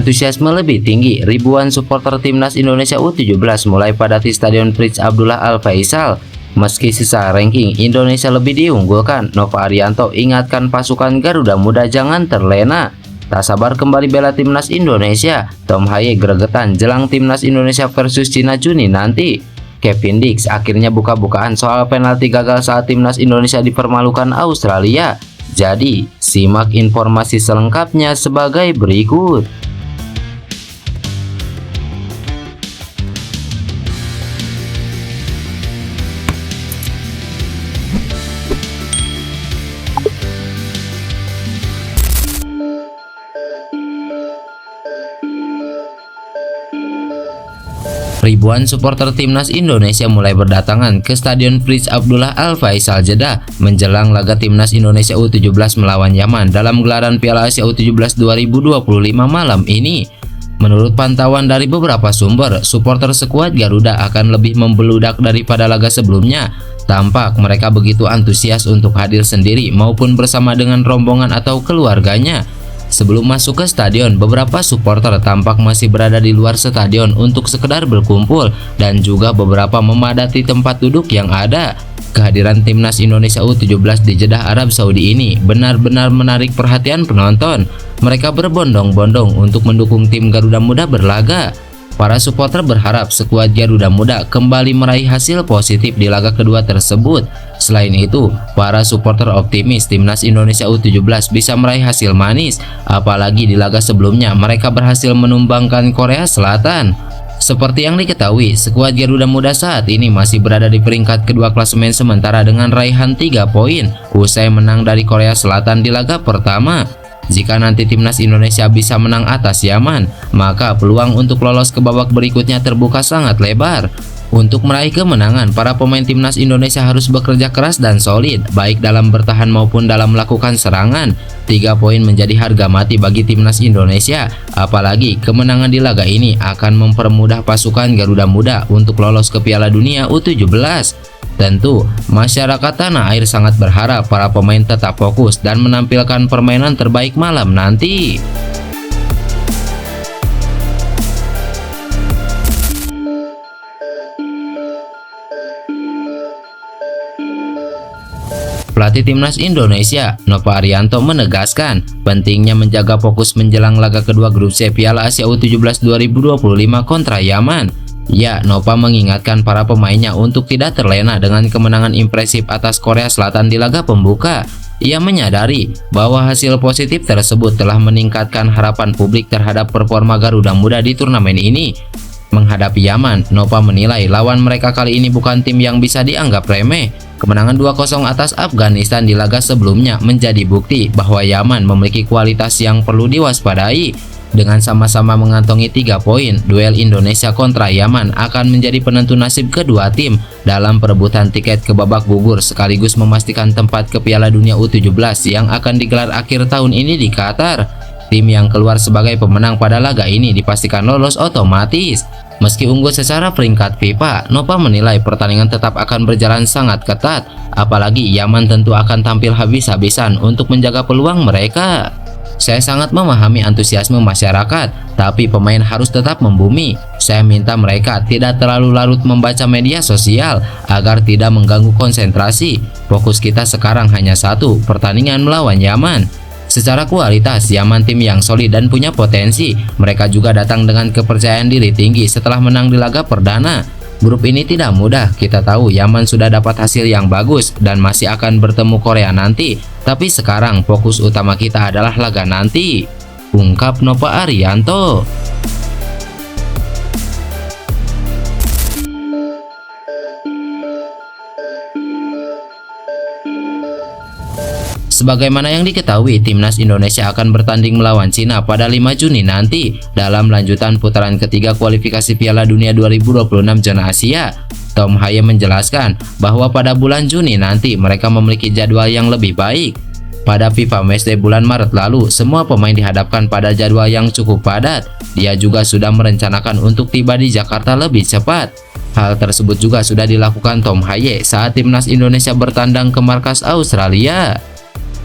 Antusiasme lebih tinggi, ribuan supporter timnas Indonesia U17 mulai padati Stadion Prince Abdullah Al Faisal. Meski sisa ranking Indonesia lebih diunggulkan, Nova Arianto ingatkan pasukan Garuda Muda jangan terlena. Tak sabar kembali bela timnas Indonesia, Tom Haye gregetan jelang timnas Indonesia versus Cina Juni nanti. Kevin Dix akhirnya buka-bukaan soal penalti gagal saat timnas Indonesia dipermalukan Australia. Jadi, simak informasi selengkapnya sebagai berikut. Ribuan supporter timnas Indonesia mulai berdatangan ke Stadion Prince Abdullah Al Faisal Jeddah menjelang laga timnas Indonesia U17 melawan Yaman dalam gelaran Piala Asia U17 2025 malam ini. Menurut pantauan dari beberapa sumber, supporter skuad Garuda akan lebih membeludak daripada laga sebelumnya. Tampak mereka begitu antusias untuk hadir sendiri maupun bersama dengan rombongan atau keluarganya. Sebelum masuk ke stadion, beberapa supporter tampak masih berada di luar stadion untuk sekedar berkumpul dan juga beberapa memadati tempat duduk yang ada. Kehadiran timnas Indonesia U17 di Jeddah Arab Saudi ini benar-benar menarik perhatian penonton. Mereka berbondong-bondong untuk mendukung tim Garuda Muda berlaga. Para supporter berharap skuad Garuda Muda kembali meraih hasil positif di laga kedua tersebut. Selain itu, para supporter optimis timnas Indonesia U17 bisa meraih hasil manis, apalagi di laga sebelumnya mereka berhasil menumbangkan Korea Selatan. Seperti yang diketahui, skuad Garuda Muda saat ini masih berada di peringkat kedua klasemen sementara dengan raihan 3 poin usai menang dari Korea Selatan di laga pertama. Jika nanti timnas Indonesia bisa menang atas Yaman, maka peluang untuk lolos ke babak berikutnya terbuka sangat lebar. Untuk meraih kemenangan, para pemain timnas Indonesia harus bekerja keras dan solid, baik dalam bertahan maupun dalam melakukan serangan. 3 poin menjadi harga mati bagi timnas Indonesia, apalagi kemenangan di laga ini akan mempermudah pasukan Garuda Muda untuk lolos ke Piala Dunia U17. Tentu, masyarakat tanah air sangat berharap para pemain tetap fokus dan menampilkan permainan terbaik malam nanti. Pelatih timnas Indonesia, Nova Arianto menegaskan pentingnya menjaga fokus menjelang laga kedua grup C Piala Asia U17 2025 kontra Yaman. Ya, Nova mengingatkan para pemainnya untuk tidak terlena dengan kemenangan impresif atas Korea Selatan di laga pembuka. Ia menyadari bahwa hasil positif tersebut telah meningkatkan harapan publik terhadap performa Garuda Muda di turnamen ini. Menghadapi Yaman, Nova menilai lawan mereka kali ini bukan tim yang bisa dianggap remeh. Kemenangan 2-0 atas Afghanistan di laga sebelumnya menjadi bukti bahwa Yaman memiliki kualitas yang perlu diwaspadai. Dengan sama-sama mengantongi 3 poin, duel Indonesia kontra Yaman akan menjadi penentu nasib kedua tim dalam perebutan tiket ke babak gugur sekaligus memastikan tempat ke Piala Dunia U17 yang akan digelar akhir tahun ini di Qatar. Tim yang keluar sebagai pemenang pada laga ini dipastikan lolos otomatis. Meski unggul secara peringkat FIFA, Nova menilai pertandingan tetap akan berjalan sangat ketat, apalagi Yaman tentu akan tampil habis-habisan untuk menjaga peluang mereka. Saya sangat memahami antusiasme masyarakat, tapi pemain harus tetap membumi. Saya minta mereka tidak terlalu larut membaca media sosial agar tidak mengganggu konsentrasi. Fokus kita sekarang hanya satu, pertandingan melawan Yaman. Secara kualitas, Yaman tim yang solid dan punya potensi. Mereka juga datang dengan kepercayaan diri tinggi setelah menang di laga perdana. Grup ini tidak mudah, kita tahu Yaman sudah dapat hasil yang bagus dan masih akan bertemu Korea nanti. Tapi sekarang fokus utama kita adalah laga nanti, ungkap Nova Arianto. Sebagaimana yang diketahui, timnas Indonesia akan bertanding melawan Cina pada 5 Juni nanti dalam lanjutan putaran ketiga kualifikasi Piala Dunia 2026 zona Asia. Tom Haye menjelaskan bahwa pada bulan Juni nanti mereka memiliki jadwal yang lebih baik. Pada FIFA Matchday bulan Maret lalu, semua pemain dihadapkan pada jadwal yang cukup padat. Dia juga sudah merencanakan untuk tiba di Jakarta lebih cepat. Hal tersebut juga sudah dilakukan Tom Haye saat timnas Indonesia bertandang ke markas Australia.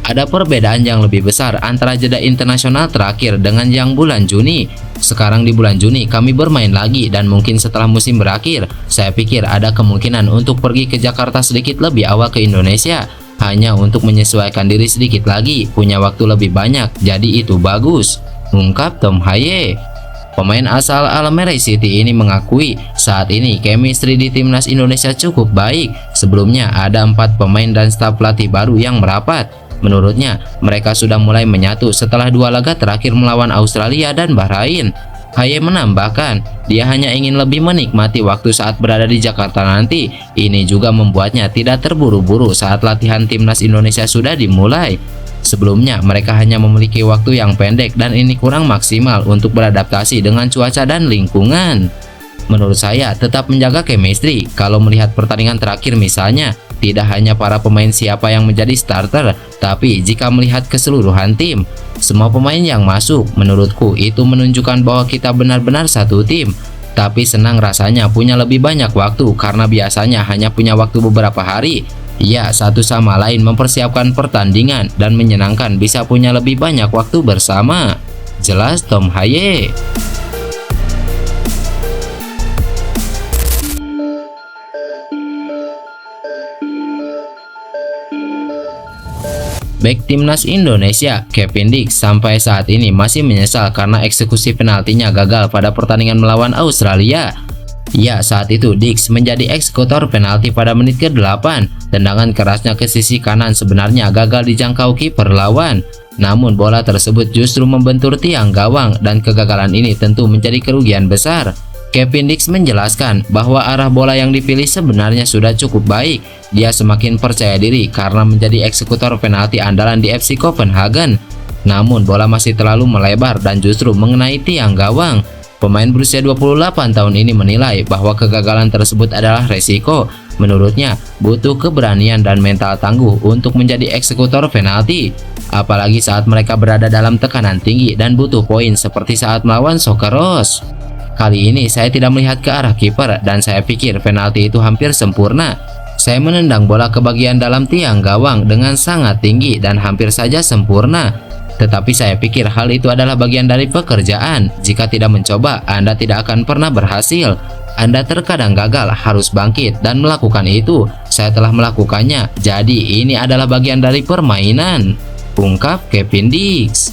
Ada perbedaan yang lebih besar antara jeda internasional terakhir dengan yang bulan Juni. Sekarang di bulan Juni kami bermain lagi dan mungkin setelah musim berakhir, saya pikir ada kemungkinan untuk pergi ke Jakarta sedikit lebih awal ke Indonesia. Hanya untuk menyesuaikan diri sedikit lagi, punya waktu lebih banyak, jadi itu bagus, ungkap Tom Haye. Pemain asal Almere City ini mengakui saat ini chemistry di timnas Indonesia cukup baik. Sebelumnya ada 4 pemain dan staf pelatih baru yang merapat. Menurutnya, mereka sudah mulai menyatu setelah 2 laga terakhir melawan Australia dan Bahrain. Haye menambahkan, dia hanya ingin lebih menikmati waktu saat berada di Jakarta nanti. Ini juga membuatnya tidak terburu-buru saat latihan timnas Indonesia sudah dimulai. Sebelumnya, mereka hanya memiliki waktu yang pendek dan ini kurang maksimal untuk beradaptasi dengan cuaca dan lingkungan. Menurut saya, tetap menjaga chemistry. Kalau melihat pertandingan terakhir misalnya, tidak hanya para pemain siapa yang menjadi starter, tapi jika melihat keseluruhan tim, semua pemain yang masuk, menurutku itu menunjukkan bahwa kita benar-benar satu tim. Tapi senang rasanya punya lebih banyak waktu karena biasanya hanya punya waktu beberapa hari. Ya, satu sama lain mempersiapkan pertandingan dan menyenangkan bisa punya lebih banyak waktu bersama. Jelas Tom Haye. Bek timnas Indonesia, Kevin Dix, sampai saat ini masih menyesal karena eksekusi penaltinya gagal pada pertandingan melawan Australia. Ya, saat itu Dix menjadi eksekutor penalti pada menit ke-8. Tendangan kerasnya ke sisi kanan sebenarnya gagal dijangkau kiper lawan. Namun bola tersebut justru membentur tiang gawang dan kegagalan ini tentu menjadi kerugian besar. Kevin Dix menjelaskan bahwa arah bola yang dipilih sebenarnya sudah cukup baik. Dia semakin percaya diri karena menjadi eksekutor penalti andalan di FC Copenhagen. Namun bola masih terlalu melebar dan justru mengenai tiang gawang. Pemain berusia 28 tahun ini menilai bahwa kegagalan tersebut adalah resiko. Menurutnya, butuh keberanian dan mental tangguh untuk menjadi eksekutor penalti. Apalagi saat mereka berada dalam tekanan tinggi dan butuh poin seperti saat melawan Socceroos. Kali ini saya tidak melihat ke arah kiper dan saya pikir penalti itu hampir sempurna. Saya menendang bola ke bagian dalam tiang gawang dengan sangat tinggi dan hampir saja sempurna. Tetapi saya pikir hal itu adalah bagian dari pekerjaan. Jika tidak mencoba, Anda tidak akan pernah berhasil. Anda terkadang gagal, harus bangkit dan melakukan itu. Saya telah melakukannya, jadi ini adalah bagian dari permainan, ungkap Kevin Dix.